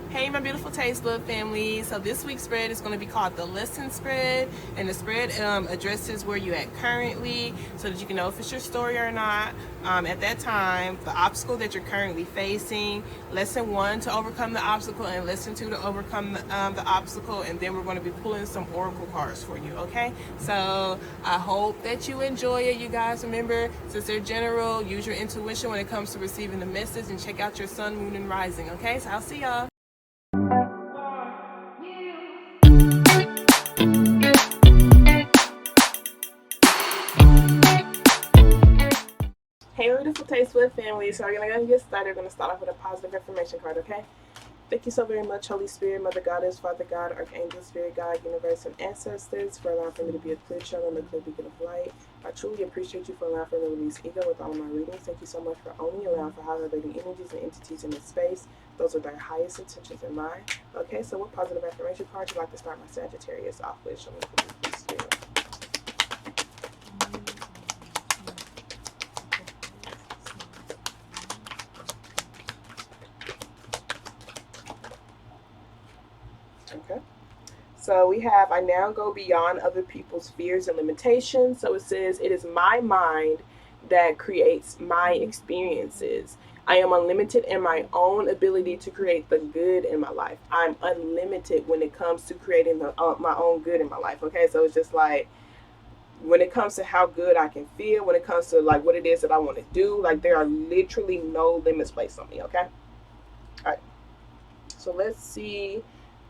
Hey my beautiful Taste Love family. So this week's spread is going to be called the lesson spread, and the spread addresses where you're at currently so that you can know if it's your story or not at that time, the obstacle that you're currently facing, lesson 1 to overcome the obstacle, and lesson 2 to overcome the obstacle. And then we're going to be pulling some oracle cards for you. Okay, so I hope that you enjoy it. You guys, remember, since they're general, use your intuition when it comes to receiving the message, and check out your sun, moon, and rising. Okay, so I'll see y'all. Hey beautiful Taste With family. So we're going to go ahead and get started. We're going to start off with a positive affirmation card, okay? Thank you so very much, Holy Spirit, Mother Goddess, Father God, Archangel, Spirit God, Universe, and Ancestors, for allowing for me to be a clear channel and a clear beacon of light. I truly appreciate you for allowing for me to release ego with all of my readings. Thank you so much for only allowing for high vibrating energies and entities in this space. Those are their highest intentions in mind. Okay, so what positive affirmation card would you like to start my Sagittarius off with? Show me, please, Spirit. Okay. So we have, I now go beyond other people's fears and limitations. So it says, it is my mind that creates my experiences. I am unlimited in my own ability to create the good in my life. I'm unlimited when it comes to creating my own good in my life. Okay, so it's just like, when it comes to how good I can feel, when it comes to like what it is that I want to do, like there are literally no limits placed on me. Okay. All right. So let's see.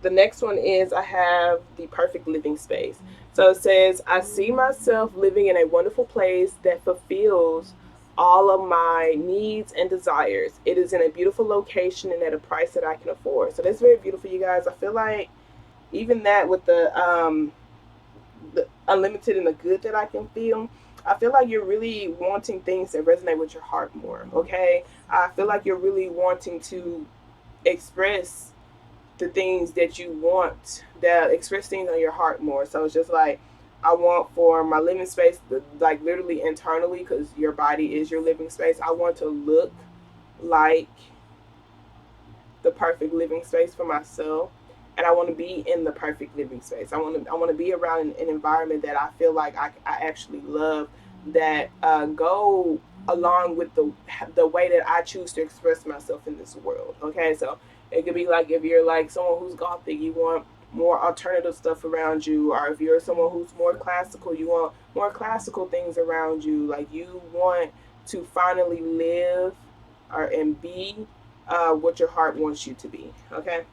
The next one is, I have the perfect living space. So it says, I see myself living in a wonderful place that fulfills all of my needs and desires. It is in a beautiful location and at a price that I can afford. So that's very beautiful, you guys. I feel like even that with the unlimited and the good that I can feel, I feel like you're really wanting things that resonate with your heart more. Okay, I feel like you're really wanting to express the things that you want, that express things on your heart more. So it's just like, I want for my living space, like literally internally, because your body is your living space, I want to look like the perfect living space for myself, and I want to be in the perfect living space. I want to be around an environment that I feel like I actually love, that go along with the way that I choose to express myself in this world. Okay, so it could be like, if you're like someone who's gothic, you want more alternative stuff around you, or if you're someone who's more classical, you want more classical things around you. Like, you want to finally live and be what your heart wants you to be. Okay.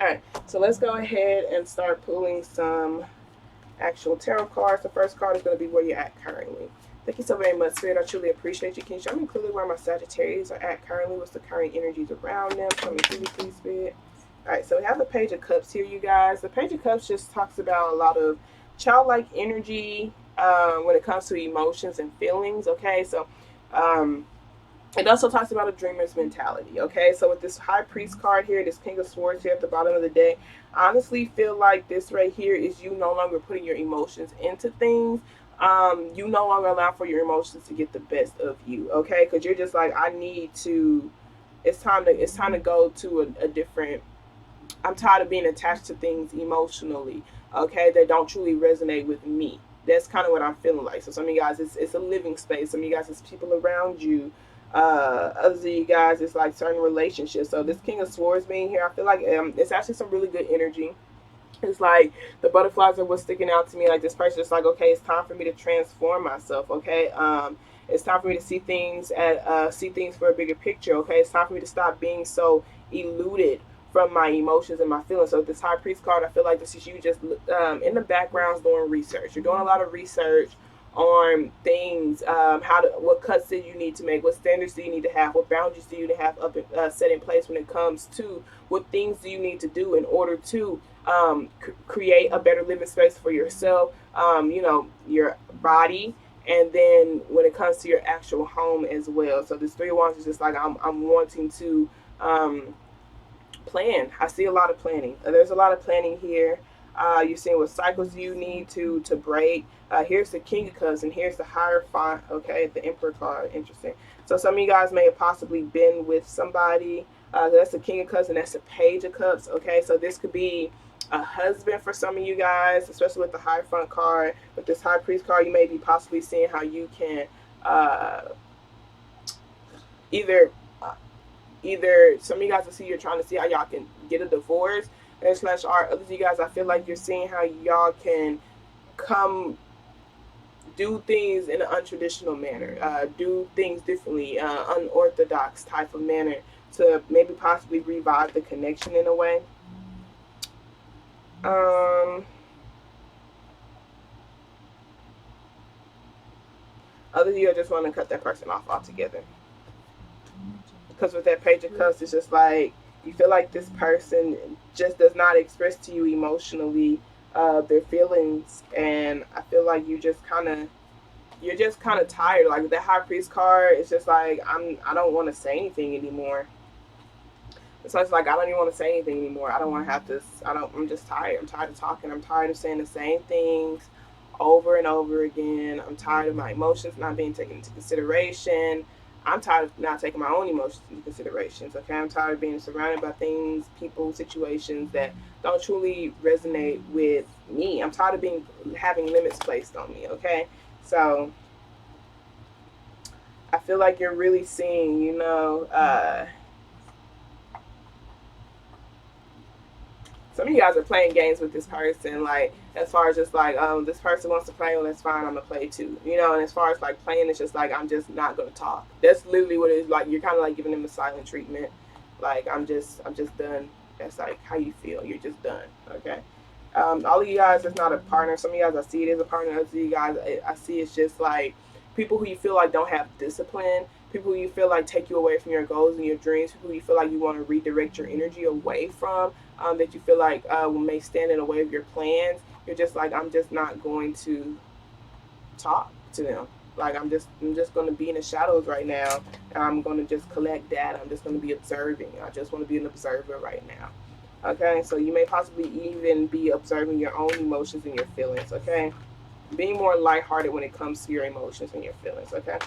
All right. So let's go ahead and start pulling some actual tarot cards. The first card is going to be where you're at currently. Thank you so very much, Spirit. I truly appreciate you. Can you show me clearly where my Sagittarius are at currently? What's the current energies around them? Show me clearly, please, Spirit. All right, so we have the Page of Cups here, you guys. The Page of Cups just talks about a lot of childlike energy when it comes to emotions and feelings. Okay, so it also talks about a dreamer's mentality. Okay, so with this High Priest card here, this King of Swords here at the bottom of the deck, I honestly feel like this right here is you no longer putting your emotions into things. You no longer allow for your emotions to get the best of you. Okay, because you're just like, I need to. It's time to go to a different. I'm tired of being attached to things emotionally. Okay, that don't truly resonate with me. That's kind of what I'm feeling like. So some of you guys, it's a living space. Some of you guys, it's people around you. Others of you guys, it's like certain relationships. So this King of Swords being here, I feel like it's actually some really good energy. It's like the butterflies are what's sticking out to me. Like, this person is like, okay, it's time for me to transform myself. Okay, it's time for me to see things for a bigger picture. Okay, it's time for me to stop being so eluded from my emotions and my feelings. So this High Priest card, I feel like this is you just in the background doing research. You're doing a lot of research on things, what cuts do you need to make, what standards do you need to have, what boundaries do you need to have set in place when it comes to what things do you need to do in order to create a better living space for yourself, your body, and then when it comes to your actual home as well. So this Three of Wands is just like, I'm wanting to plan. I see a lot of planning. There's a lot of planning here. You're seeing what cycles you need to break. Here's the King of Cups, and here's the Hierophant. Okay, the Emperor card. Interesting. So some of you guys may have possibly been with somebody That's the King of Cups and that's the Page of Cups. Okay, so this could be a husband for some of you guys, especially with the High Front card. With this High Priest card, you may be possibly seeing how you can uh, either either some of you guys will see you're trying to see how y'all can get a divorce, and slash art. Others of you guys, I feel like you're seeing how y'all can come do things in an untraditional manner, do things differently, unorthodox type of manner to maybe possibly revive the connection in a way. Other you just want to cut that person off altogether. Because with that Page of Cups, it's just like you feel like this person just does not express to you emotionally their feelings, and I feel like you're just kind of tired. Like the High Priest card, it's just like I don't want to say anything anymore. So it's like I don't even want to say anything anymore. I don't want to have this. I'm just tired. I'm tired of talking. I'm tired of saying the same things over and over again. I'm tired of my emotions not being taken into consideration. I'm tired of not taking my own emotions into considerations. Okay, I'm tired of being surrounded by things, people, situations that don't truly resonate with me. I'm tired of having limits placed on me. Okay, so I feel like you're really seeing, some of you guys are playing games with this person, like as far as just like, this person wants to play, well, that's fine, I'm gonna play too, and as far as like playing, it's just like I'm just not gonna talk. That's literally what it is. Like you're kind of like giving them a silent treatment. Like I'm just done. That's like how you feel. You're just done. Okay. All of you guys is not a partner. Some of you guys I see it as a partner. Others of you guys I see it's just like people who you feel like don't have discipline. People who you feel like take you away from your goals and your dreams. People who you feel like you want to redirect your energy away from. That you feel like may stand in the way of your plans. You're just like, I'm just not going to talk to them. Like I'm just going to be in the shadows right now, and I'm going to just collect data. I'm just going to be observing. I just want to be an observer right now. Okay, so you may possibly even be observing your own emotions and your feelings. Okay, being more lighthearted when it comes to your emotions and your feelings. Okay.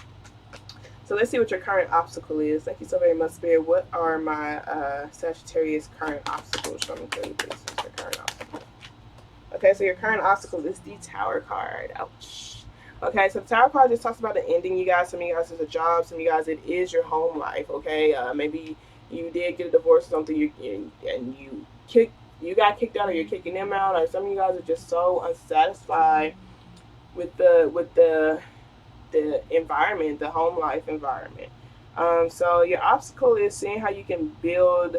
So let's see what your current obstacle is. Thank you so very much, Spirit. What are my Sagittarius current obstacles? Show me clearly, please. What's your current obstacle? Okay, so your current obstacle is the Tower card. Ouch. Okay, so the Tower card just talks about the ending, you guys. Some of you guys, it's a job. Some of you guys, it is your home life. Okay, maybe you did get a divorce or something, and you got kicked out, or you're kicking them out, or some of you guys are just so unsatisfied with the environment, the home life environment. So your obstacle is seeing how you can build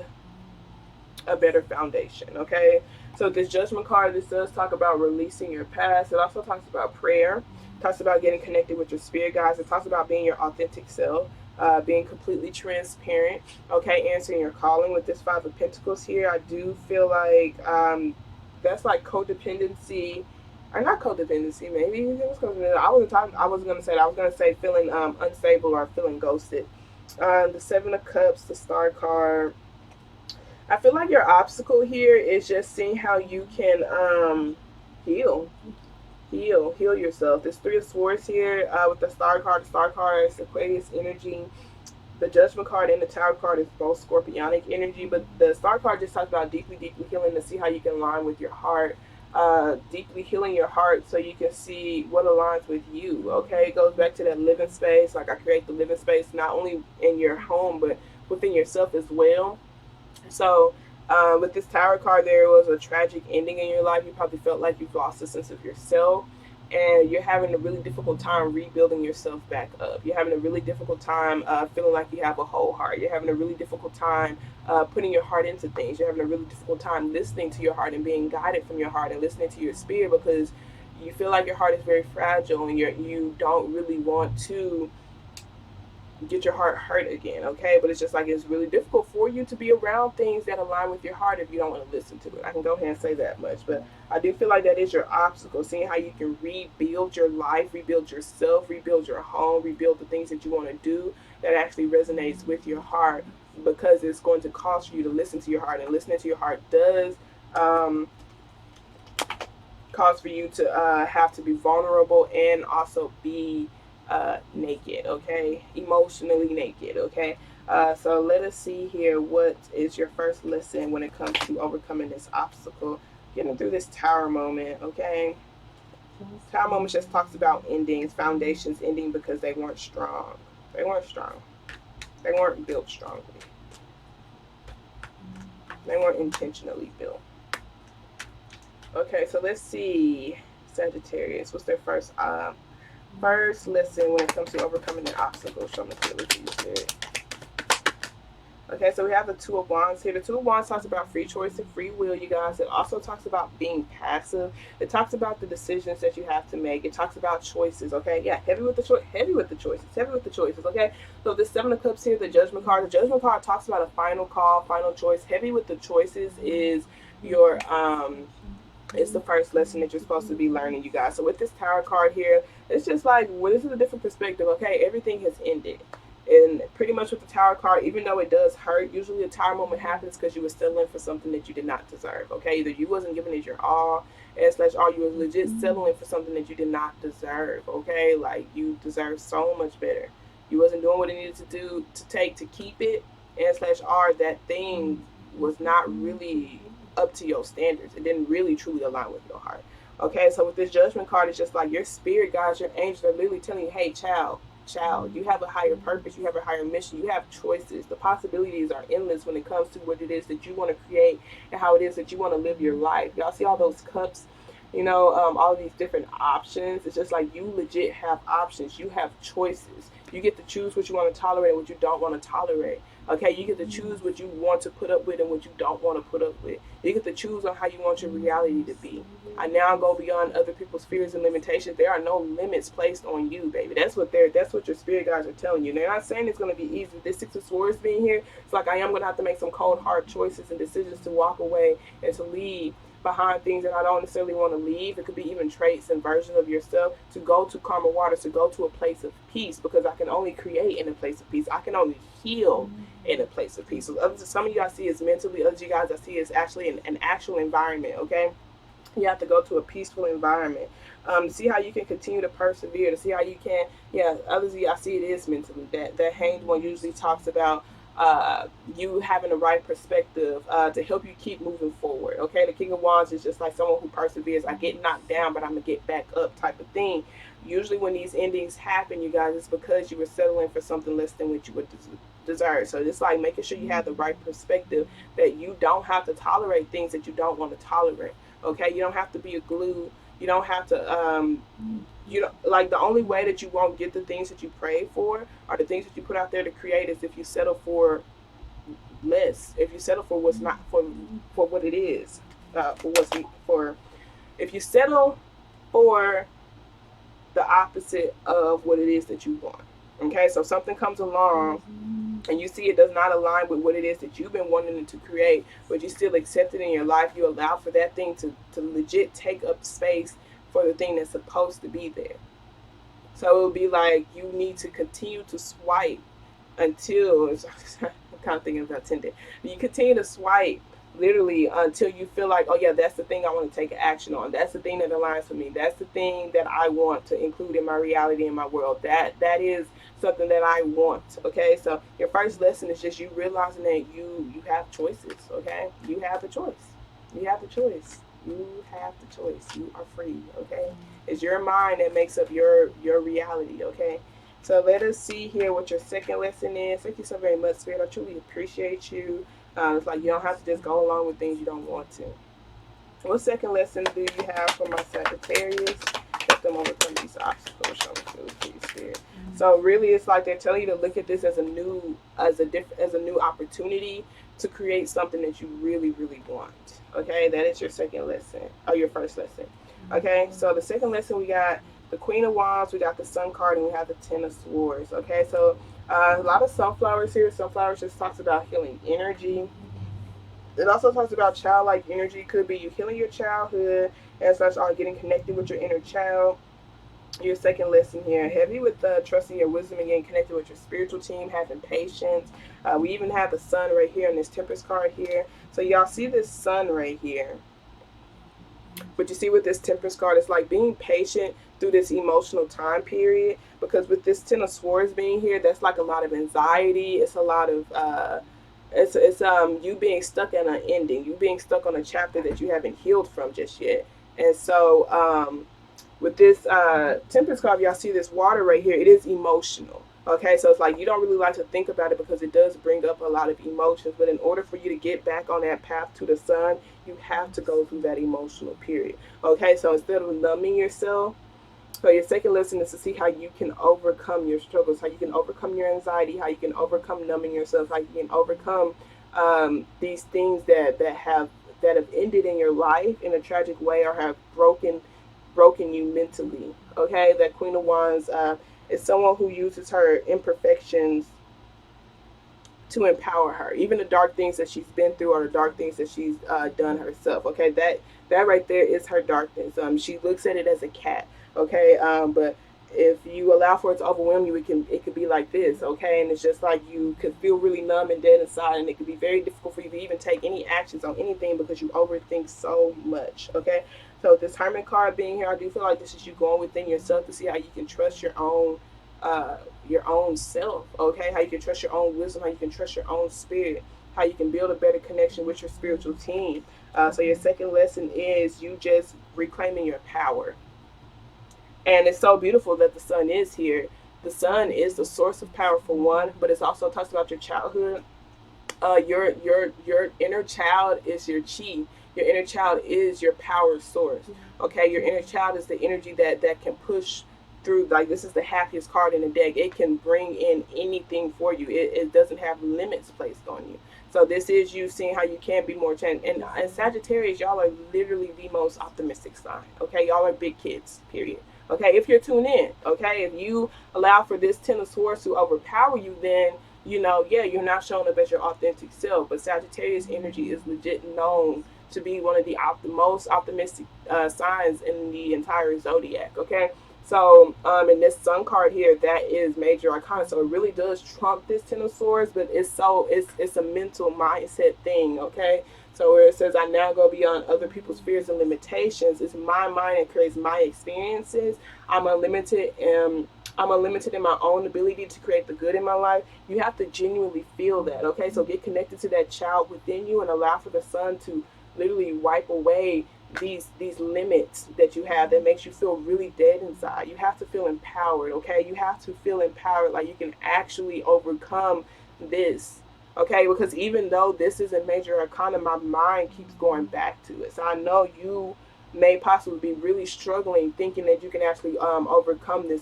a better foundation. Okay. So this Judgment card, this does talk about releasing your past. It also talks about prayer. It talks about getting connected with your spirit guides. It talks about being your authentic self, being completely transparent. Okay, answering your calling. With this Five of Pentacles here, I do feel like that's like codependency, or not codependency. Maybe it was codependency. I wasn't gonna say that. I was gonna say feeling unstable or feeling ghosted. The Seven of Cups, the Star card. I feel like your obstacle here is just seeing how you can heal, heal yourself. There's Three of Swords here with the Star card. The Star card is Aquarius energy. The Judgment card and the Tower card is both Scorpionic energy, but the Star card just talks about deeply, deeply healing to see how you can align with your heart. Deeply healing your heart so you can see what aligns with you. Okay, it goes back to that living space. Like I create the living space not only in your home but within yourself as well. So with this Tower card, there was a tragic ending in your life. You probably felt like you've lost a sense of yourself, and you're having a really difficult time rebuilding yourself back up. You're having a really difficult time feeling like you have a whole heart. You're having a really difficult time putting your heart into things. You're having a really difficult time listening to your heart and being guided from your heart and listening to your spirit, because you feel like your heart is very fragile and you don't really want to get your heart hurt again. Okay, but it's just like it's really difficult for you to be around things that align with your heart if you don't want to listen to it. I can go ahead and say that much, but I do feel like that is your obstacle, seeing how you can rebuild your life, rebuild yourself, rebuild your home, rebuild the things that you want to do that actually resonates with your heart, because it's going to cost you to listen to your heart, and listening to your heart does cause for you to have to be vulnerable and also be naked, okay? Emotionally naked, okay? So let us see here. What is your first lesson when it comes to overcoming this obstacle? Getting through this tower moment, okay? Tower moment just talks about endings, foundations ending because they weren't strong. They weren't strong. They weren't built strongly. They weren't intentionally built. Okay, so let's see. Sagittarius, what's their first lesson when it comes to overcoming an obstacle? Show me clearly, Spirit. Okay, so we have the Two of Wands here. The Two of Wands talks about free choice and free will, you guys. It also talks about being passive. It talks about the decisions that you have to make. It talks about choices, okay? Yeah, heavy with the choices, heavy with the choices, okay? So the Seven of Cups here, the Judgment card. The Judgment card talks about a final call, final choice. Heavy with the choices is your it's the first lesson that you're supposed to be learning, you guys. So with this Tower card here, it's just like, well, this is a different perspective, okay? Everything has ended. And pretty much with the Tower card, even though it does hurt, usually a Tower moment happens because you were settling for something that you did not deserve, okay? Either you wasn't giving it your all, / all, you were legit settling for something that you did not deserve, okay? Like, you deserve so much better. You wasn't doing what it needed to do to take to keep it, / r, that thing was not really up to your standards. It didn't really truly align with your heart. Okay, so with this Judgment card, it's just like your spirit guides, your angels are literally telling you, hey, child, you have a higher purpose, you have a higher mission, you have choices. The possibilities are endless when it comes to what it is that you want to create and how it is that you want to live your life. Y'all see all those cups, all of these different options. It's just like you legit have options. You have choices. You get to choose what you want to tolerate and what you don't want to tolerate. Okay, you get to choose what you want to put up with and what you don't want to put up with. You get to choose on how you want your reality to be. I now go beyond other people's fears and limitations. There are no limits placed on you, baby. That's what your spirit guides are telling you. They're not saying it's going to be easy. This Six of Swords being here, it's like I am going to have to make some cold, hard choices and decisions to walk away and to leave behind things that I don't necessarily want to leave. It could be even traits and versions of yourself, to go to calmer waters, to go to a place of peace, because I can only create in a place of peace. I can only heal in a place of peace. So some of you I see is mentally, others of you guys I see is actually an actual environment, okay? You have to go to a peaceful environment to see how you can continue to persevere, to see how you can, others of you I see it is mentally. That Hanged One usually talks about you having the right perspective to help you keep moving forward. Okay, the King of Wands is just like someone who perseveres. I get knocked down, but I'm gonna get back up, type of thing. Usually, when these endings happen, you guys, it's because you were settling for something less than what you would deserve. So it's like making sure you have the right perspective, that you don't have to tolerate things that you don't want to tolerate. Okay, you don't have to be a glue. You don't have to like, the only way that you won't get the things that you pray for or the things that you put out there to create is if you settle for less. If you settle for what's not for what it is, if you settle for the opposite of what it is that you want. Okay, so if something comes along and you see it does not align with what it is that you've been wanting to create, but you still accept it in your life, you allow for that thing to legit take up space for the thing that's supposed to be there. So it would be like you need to continue to swipe until, I'm kind of thinking about Tinder. You continue to swipe literally until you feel like, oh yeah, that's the thing I want to take action on. That's the thing that aligns with me. That's the thing that I want to include in my reality, in my world. That is something that I want. Okay, so your first lesson is just you realizing that you have choices. Okay, you have the choice. You have the choice. You have the choice. You are free. Okay, it's your mind that makes up your reality. Okay. So let us see here what your second lesson is. Thank you so very much, Spirit. I truly appreciate you. It's like you don't have to just go along with things you don't want to. What second lesson do you have for my Sagittarius? Let them overcome these obstacles. Show me, please, Spirit. So really, it's like they're telling you to look at this as a new opportunity to create something that you really, really want. Okay, that is your second lesson, or your first lesson. Okay, so the second lesson, we got the Queen of Wands, we got the Sun card, and we have the Ten of Swords. Okay, so a lot of sunflowers here. Sunflowers just talks about healing energy. It also talks about childlike energy. Could be you healing your childhood and such, or getting connected with your inner child. Your second lesson here, heavy with trusting your wisdom and getting connected with your spiritual team, having patience. We even have the sun right here in this Temperance card here. So y'all see this sun right here. But you see with this Temperance card, it's like being patient through this emotional time period, because with this Ten of Swords being here, that's like a lot of anxiety. It's a lot of it's you being stuck in an ending, you being stuck on a chapter that you haven't healed from just yet. And so with this Temperance card, y'all see this water right here, it is emotional. Okay, so it's like you don't really like to think about it because it does bring up a lot of emotions. But in order for you to get back on that path to the sun, you have to go through that emotional period. Okay, so instead of numbing yourself, so your second lesson is to see how you can overcome your struggles, how you can overcome your anxiety, how you can overcome numbing yourself, how you can overcome these things that have ended in your life in a tragic way, or have broken you mentally. Okay, that Queen of Wands is someone who uses her imperfections to empower her, even the dark things that she's been through, or the dark things that she's done herself. Okay, that right there is her darkness. She looks at it as a cat. Okay, but if you allow for it to overwhelm you, it could be like this. Okay, and it's just like you could feel really numb and dead inside, and it could be very difficult for you to even take any actions on anything because you overthink so much. Okay, so this Hermit card being here, I do feel like this is you going within yourself to see how you can trust your own self. Okay, how you can trust your own wisdom, how you can trust your own spirit, how you can build a better connection with your spiritual team. So your second lesson is you just reclaiming your power. And it's so beautiful that the sun is here. The sun is the source of power for one, but it's also talks about your childhood. Your inner child is your chi. Your inner child is your power source. Okay, your inner child is the energy that can push through. Like, this is the happiest card in the deck. It can bring in anything for you. It doesn't have limits placed on you. So this is you seeing how you can be more changed. And Sagittarius, y'all are literally the most optimistic sign. Okay, y'all are big kids. Period. Okay, if you're tuned in. Okay, if you allow for this Ten of Swords to overpower you, then yeah, you're not showing up as your authentic self. But Sagittarius energy is legit known to be one of the most optimistic signs in the entire zodiac. Okay, so in this Sun card here, that is major arcana. So it really does trump this Ten of Swords, but it's a mental mindset thing. Okay, so where it says, I now go beyond other people's fears and limitations, it's my mind and creates my experiences. I'm unlimited and I'm unlimited in my own ability to create the good in my life. You have to genuinely feel that. Okay, so get connected to that child within you and allow for the sun to literally wipe away these limits that you have that makes you feel really dead inside. You have to feel empowered. Okay, you have to feel empowered, like you can actually overcome this. Okay, because even though this is a major arcana, my mind keeps going back to it. So I know you may possibly be really struggling, thinking that you can actually overcome this.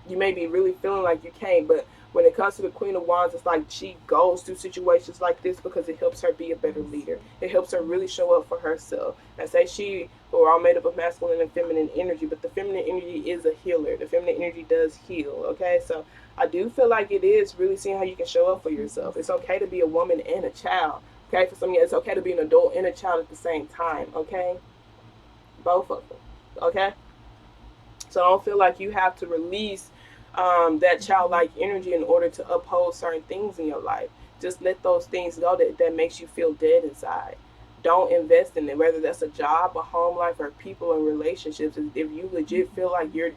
You may be really feeling like you can't, but when it comes to the Queen of Wands, it's like she goes through situations like this because it helps her be a better leader. It helps her really show up for herself. And say we're all made up of masculine and feminine energy, but the feminine energy is a healer. The feminine energy does heal. Okay, so I do feel like it is really seeing how you can show up for yourself. It's okay to be a woman and a child. Okay, for some of you, it's okay to be an adult and a child at the same time. Okay, both of them. Okay, so I don't feel like you have to release that childlike energy in order to uphold certain things in your life. Just let those things go that makes you feel dead inside. Don't invest in it, whether that's a job, a home life, or people and relationships. If you legit feel like you're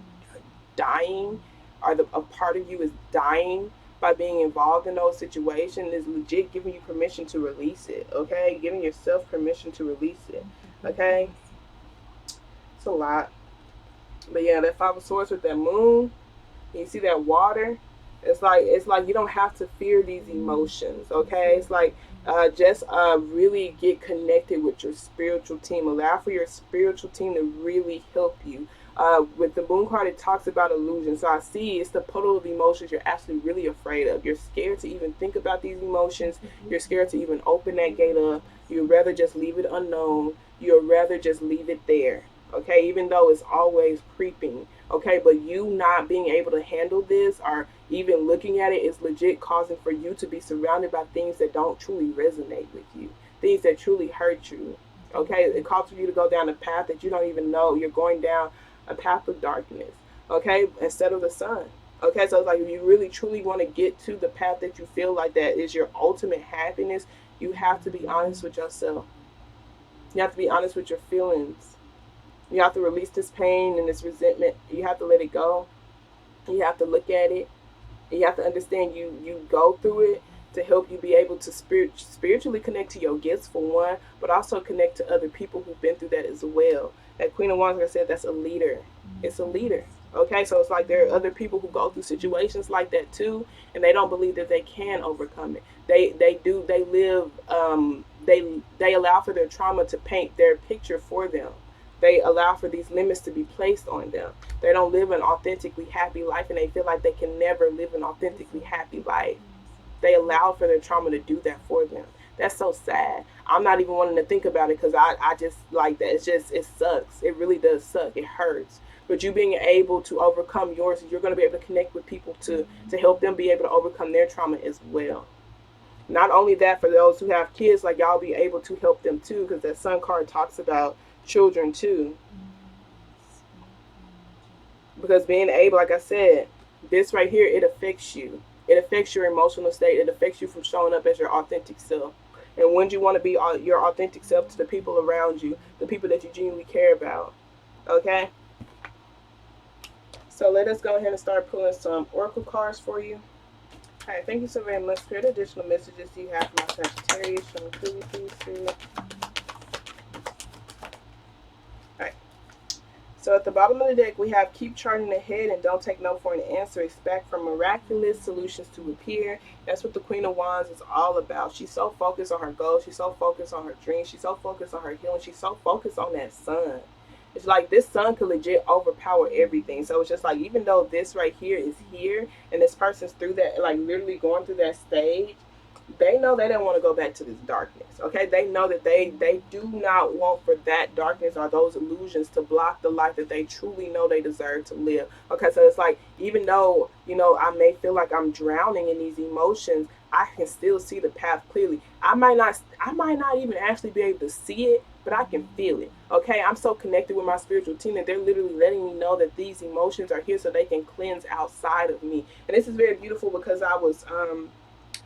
dying, or a part of you is dying by being involved in those situations, is legit giving you permission to release it. Okay, giving yourself permission to release it. Okay, it's a lot. But yeah, that Five of Swords with that moon, you see that water. It's like you don't have to fear these emotions. Okay, it's like just really get connected with your spiritual team. Allow for your spiritual team to really help you. With the moon card, it talks about illusion. So I see it's the puddle of emotions you're actually really afraid of. You're scared to even think about these emotions. You're scared to even open that gate up. You'd rather just leave it unknown. You'd rather just leave it there. Okay, even though it's always creeping. Okay, but you not being able to handle this, or even looking at it, is legit causing for you to be surrounded by things that don't truly resonate with you, things that truly hurt you. Okay, it causes you to go down a path that you don't even know you're going down, a path of darkness. Okay, instead of the sun. Okay, so it's like, if you really truly want to get to the path that you feel like that is your ultimate happiness, you have to be honest with yourself. You have to be honest with your feelings. You have to release this pain and this resentment. You have to let it go. You have to look at it. You have to understand you go through it to help you be able to spiritually connect to your gifts for one, but also connect to other people who've been through that as well. That Queen of Wands, like I said, that's a leader. It's a leader. Okay, so it's like there are other people who go through situations like that too, and they don't believe that they can overcome it. They live they allow for their trauma to paint their picture for them. They allow for these limits to be placed on them. They don't live an authentically happy life, and they feel like they can never live an authentically happy life. They allow for their trauma to do that for them. That's so sad. I'm not even wanting to think about it because I just like that. It's just, it sucks. It really does suck. It hurts. But you being able to overcome yours, you're going to be able to connect with people to help them be able to overcome their trauma as well. Not only that, for those who have kids, like y'all be able to help them too, because that sun card talks about children too. Because being able, like I said, this right here, it affects you. It affects your emotional state. It affects you from showing up as your authentic self. And when you want to be your authentic self to the people around you, the people that you genuinely care about. Okay? So let us go ahead and start pulling some oracle cards for you. All right, thank you so very much. What additional messages do you have for my Sagittarius? Show me clearly, please. So at the bottom of the deck, we have keep charging ahead and don't take no for an answer. Expect for miraculous solutions to appear. That's what the Queen of Wands is all about. She's so focused on her goals. She's so focused on her dreams. She's so focused on her healing. She's so focused on that sun. It's like this sun could legit overpower everything. So it's just like, even though this right here is here and this person's through that, like literally going through that stage, they know they don't want to go back to this darkness. Okay, they know that they do not want for that darkness or those illusions to block the life that they truly know they deserve to live. Okay, so it's like, even though, you know, I may feel like I'm drowning in these emotions, I can still see the path clearly. I might not even actually be able to see it, but I can feel it. Okay, I'm so connected with my spiritual team that they're literally letting me know that these emotions are here so they can cleanse outside of me. And this is very beautiful because I was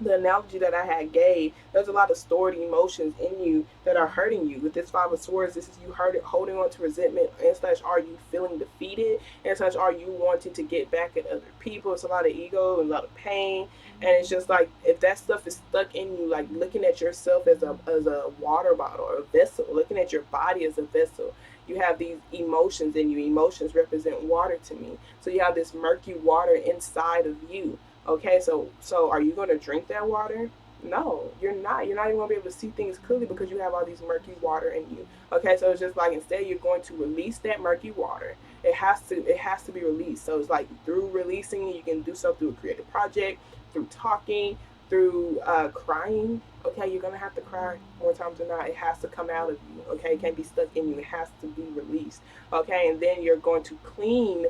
the analogy that I had gave, there's a lot of stored emotions in you that are hurting you. With this Five of Swords, this is you holding on to resentment, and slash are you feeling defeated, and slash are you wanting to get back at other people. It's a lot of ego and a lot of pain, and it's just like, if that stuff is stuck in you, like looking at yourself as a water bottle or a vessel, looking at your body as a vessel. You have these emotions in you. Emotions represent water to me. So you have this murky water inside of you. Okay, so are you going to drink that water? No, you're not. You're not even going to be able to see things clearly because you have all these murky water in you. Okay, so it's just like, instead you're going to release that murky water. It has to be released. So it's like, through releasing, you can do so through a creative project, through talking, through crying. Okay, you're going to have to cry more times than not. It has to come out of you. Okay, it can't be stuck in you. It has to be released. Okay, and then you're going to clean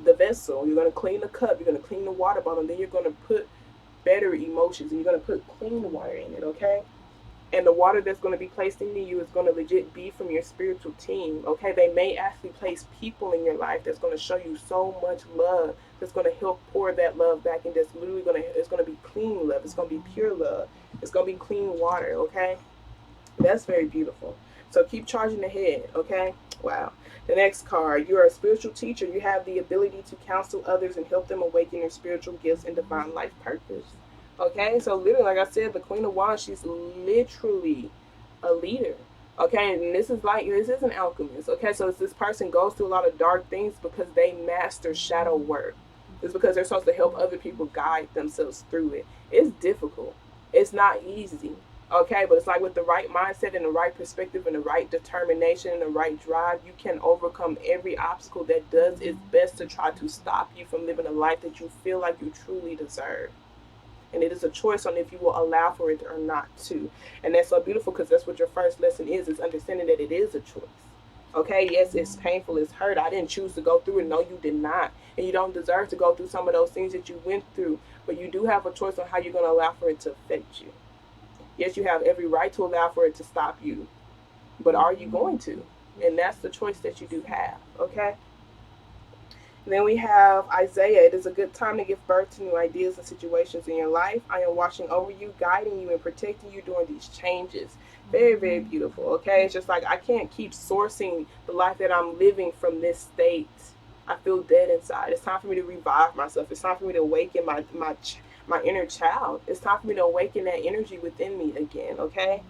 the vessel. You're going to clean the cup. You're going to clean the water bottle. And then you're going to put better emotions, and you're going to put clean water in it. Okay, and the water that's going to be placed into you is going to legit be from your spiritual team. Okay, they may actually place people in your life that's going to show you so much love, that's going to help pour that love back, and that's literally it's going to be clean love. It's going to be pure love. It's going to be clean water. Okay, that's very beautiful. So keep charging ahead. Okay, wow. The next card, you are a spiritual teacher. You have the ability to counsel others and help them awaken their spiritual gifts and divine life purpose. Okay, so literally, like I said, the Queen of Wands, she's literally a leader. Okay, and this is an alchemist. Okay, so this person goes through a lot of dark things because they master shadow work. It's because they're supposed to help other people guide themselves through it. It's difficult. It's not easy. Okay, but it's like, with the right mindset and the right perspective and the right determination and the right drive, you can overcome every obstacle that does its best to try to stop you from living a life that you feel like you truly deserve. And it is a choice on if you will allow for it or not to. And that's so beautiful, because that's what your first lesson is understanding that it is a choice. Okay, yes, it's painful, it's hurt. I didn't choose to go through it. No, you did not. And you don't deserve to go through some of those things that you went through. But you do have a choice on how you're going to allow for it to affect you. Yes, you have every right to allow for it to stop you. But are you going to? And that's the choice that you do have. Okay? Then we have Isaiah. It is a good time to give birth to new ideas and situations in your life. I am watching over you, guiding you, and protecting you during these changes. Very, very beautiful. Okay, it's just like I can't keep sourcing the life that I'm living from this state. I feel dead inside. It's time for me to revive myself. It's time for me to awaken my inner child. It's time for me to awaken that energy within me again. Okay,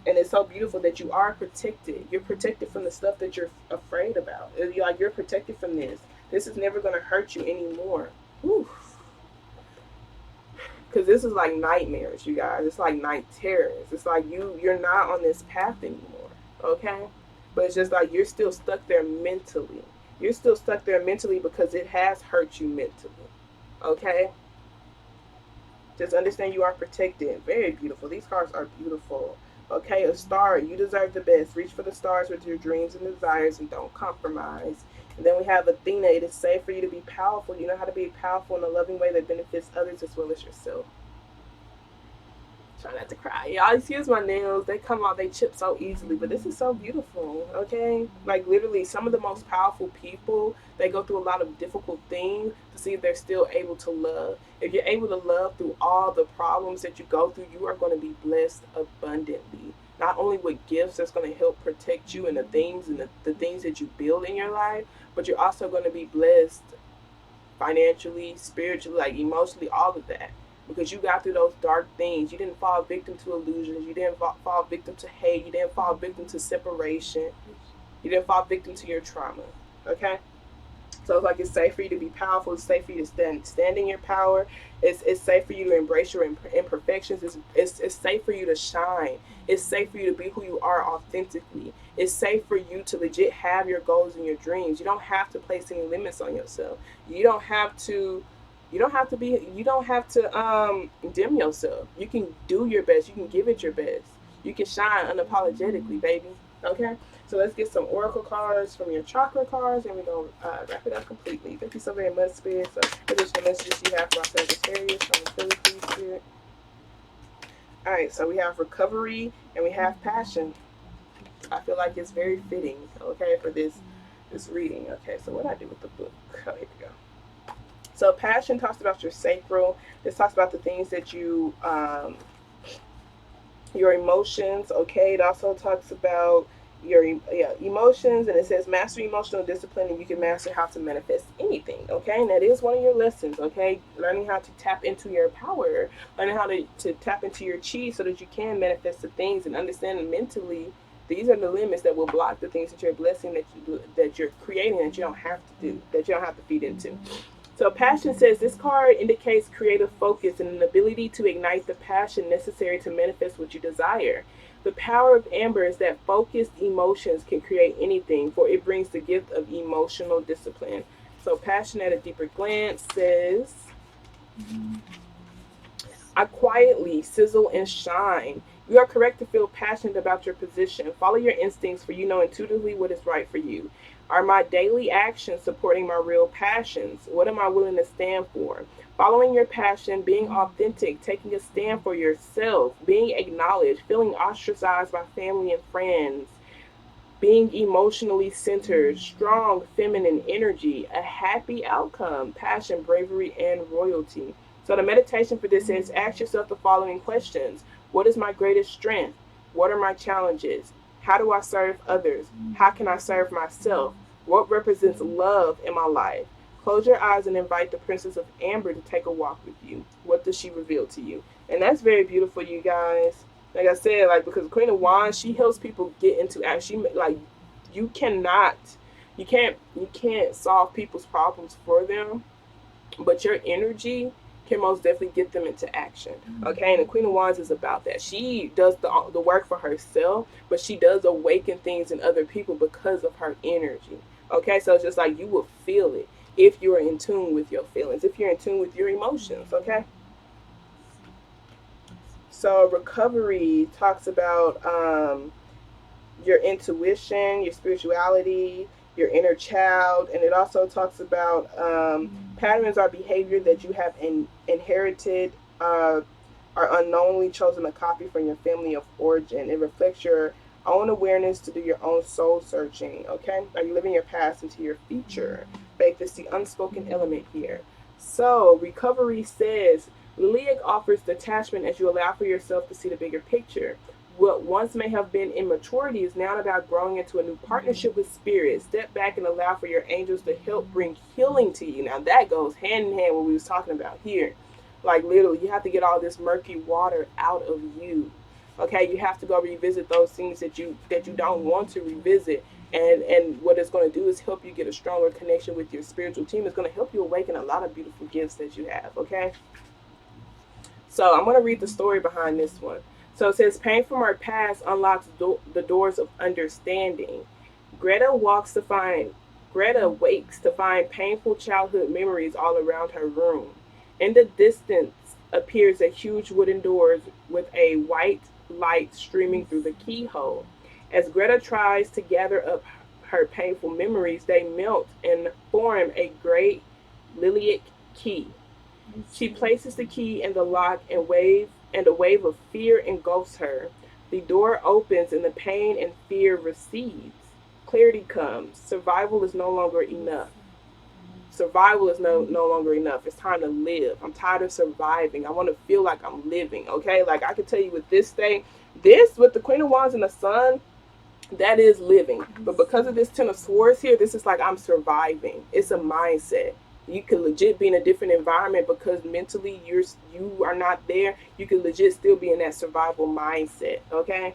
and it's so beautiful that you are protected. You're protected from the stuff that you're afraid about. You're protected from this. This is never going to hurt you anymore. Because this is like nightmares, you guys. It's like night terrors. It's like you're not on this path anymore. Okay, but it's just like you're still stuck there mentally. You're still stuck there mentally because it has hurt you mentally. Okay, just understand you are protected. Very beautiful. These cards are beautiful. Okay, a star. You deserve the best. Reach for the stars with your dreams and desires and don't compromise. And then we have Athena. It is safe for you to be powerful. You know how to be powerful in a loving way that benefits others as well as yourself. Try not to cry. Y'all excuse my nails. They come out, they chip so easily, but this is so beautiful, okay? Like literally some of the most powerful people, they go through a lot of difficult things to see if they're still able to love. If you're able to love through all the problems that you go through, you are going to be blessed abundantly. Not only with gifts that's going to help protect you and the things that you build in your life, but you're also going to be blessed financially, spiritually, like emotionally, all of that. Because you got through those dark things. You didn't fall victim to illusions. You didn't fall victim to hate. You didn't fall victim to separation. You didn't fall victim to your trauma. Okay? So it's like it's safe for you to be powerful. It's safe for you to stand in your power. It's safe for you to embrace your imperfections. It's safe for you to shine. It's safe for you to be who you are authentically. It's safe for you to legit have your goals and your dreams. You don't have to place any limits on yourself. You don't have to you don't have to dim yourself. You can do your best. You can give it your best. You can shine unapologetically, baby. Okay? So let's get some oracle cards from your chakra cards, and we're going to wrap it up completely. Thank you so very much, Spirit. So additional messages you have for our Sagittarius from the Philly, please, Spirit. All right, so we have recovery and we have passion. I feel like it's very fitting, okay, for this reading. Okay, so what I do with the book? Oh, here we go. So passion talks about your sacral. This talks about the things that your emotions. Okay, it also talks about your emotions, and it says master emotional discipline, and you can master how to manifest anything. Okay, and that is one of your lessons. Okay, learning how to tap into your power, learning how to tap into your chi so that you can manifest the things, and understanding mentally these are the limits that will block the things that you're blessing, that you're creating, that you don't have to do, that you don't have to feed into. So passion says this card indicates creative focus and an ability to ignite the passion necessary to manifest what you desire. The power of amber is that focused emotions can create anything, for it brings the gift of emotional discipline. So passion at a deeper glance says, I quietly sizzle and shine. You are correct to feel passionate about your position. Follow your instincts, for you know intuitively what is right for you. Are my daily actions supporting my real passions? What am I willing to stand for? Following your passion, being authentic, taking a stand for yourself, being acknowledged, feeling ostracized by family and friends, being emotionally centered, strong feminine energy, a happy outcome, passion, bravery, and royalty. So the meditation for this is ask yourself the following questions. What is my greatest strength? What are my challenges? How do I serve others? How can I serve myself? What represents love in my life? Close your eyes and invite the Princess of Amber to take a walk with you. What does she reveal to you? And that's very beautiful, you guys. Like I said, like because Queen of Wands, she helps people get into action. Like you cannot, you can't solve people's problems for them, but your energy can most definitely get them into action. Okay, and the Queen of Wands is about that. She does the work for herself, but she does awaken things in other people because of her energy. Okay, so it's just like you will feel it if you're in tune with your feelings, if you're in tune with your emotions. Okay. So recovery talks about your intuition, your spirituality, your inner child, and it also talks about patterns or behavior that you have inherited or unknowingly chosen a copy from your family of origin. It reflects your own awareness to do your own soul searching. Okay, are you living your past into your future? Faith is the unspoken element here. So, recovery says Liliac offers detachment as you allow for yourself to see the bigger picture. What once may have been immaturity is now about growing into a new partnership with spirit. Step back and allow for your angels to help bring healing to you. Now that goes hand in hand with what we was talking about here. Like literally, you have to get all this murky water out of you. Okay, you have to go revisit those things that you don't want to revisit. And what it's going to do is help you get a stronger connection with your spiritual team. It's going to help you awaken a lot of beautiful gifts that you have. Okay, so I'm going to read the story behind this one. So it says, pain from our past unlocks the doors of understanding. Greta walks to find Greta wakes to find painful childhood memories all around her room. In the distance appears a huge wooden door with a white light streaming through the keyhole. As Greta tries to gather up her painful memories, they melt and form a great lilac key. She places the key in the lock and a wave of fear engulfs her. The door opens and the pain and fear recedes. Clarity comes. Survival is no longer enough. Survival is no longer enough. It's time to live. I'm tired of surviving. I want to feel like I'm living. Okay, like I can tell you with this thing, this with the Queen of Wands and the Sun, that is living. But because of this Ten of Swords here, this is like I'm surviving. It's a mindset. You can legit be in a different environment because mentally you are not there. You can legit still be in that survival mindset. Okay.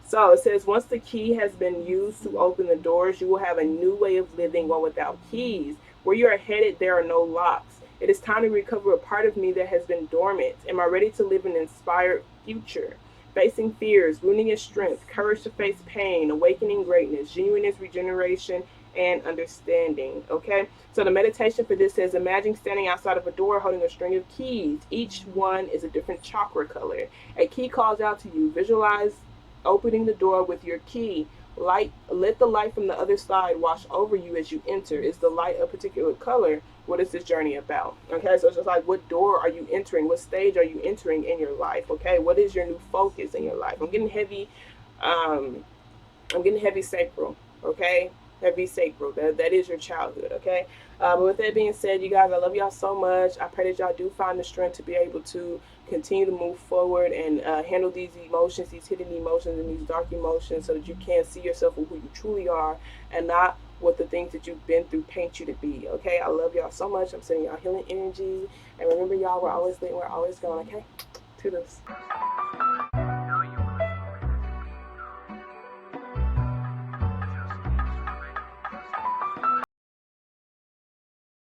So it says, once the key has been used to open the doors, you will have a new way of living, one without keys. Where you are headed, there are no locks. It is time to recover a part of me that has been dormant. Am I ready to live an inspired future? Facing fears, wounding is strength, courage to face pain, awakening greatness, genuineness, regeneration, and understanding. Okay, so the meditation for this says, imagine standing outside of a door holding a string of keys. Each one is a different chakra color. A key calls out to you. Visualize opening the door with your key. Let the light from the other side wash over you as you enter. Is the light a particular color? What is this journey about? Okay, so it's just like, what door are you entering? What stage are you entering in your life? Okay, what is your new focus in your life? I'm getting heavy. I'm getting heavy sacral. Okay, heavy sacral. That is your childhood. Okay. But with that being said, you guys, I love y'all so much. I pray that y'all do find the strength to be able to continue to move forward and handle these emotions, these hidden emotions and these dark emotions, so that you can see yourself for who you truly are and not what the things that you've been through paint you to be. Okay, I love y'all so much. I'm sending y'all healing energy, and remember, y'all, we're always lit, we're always going. Okay, toodles.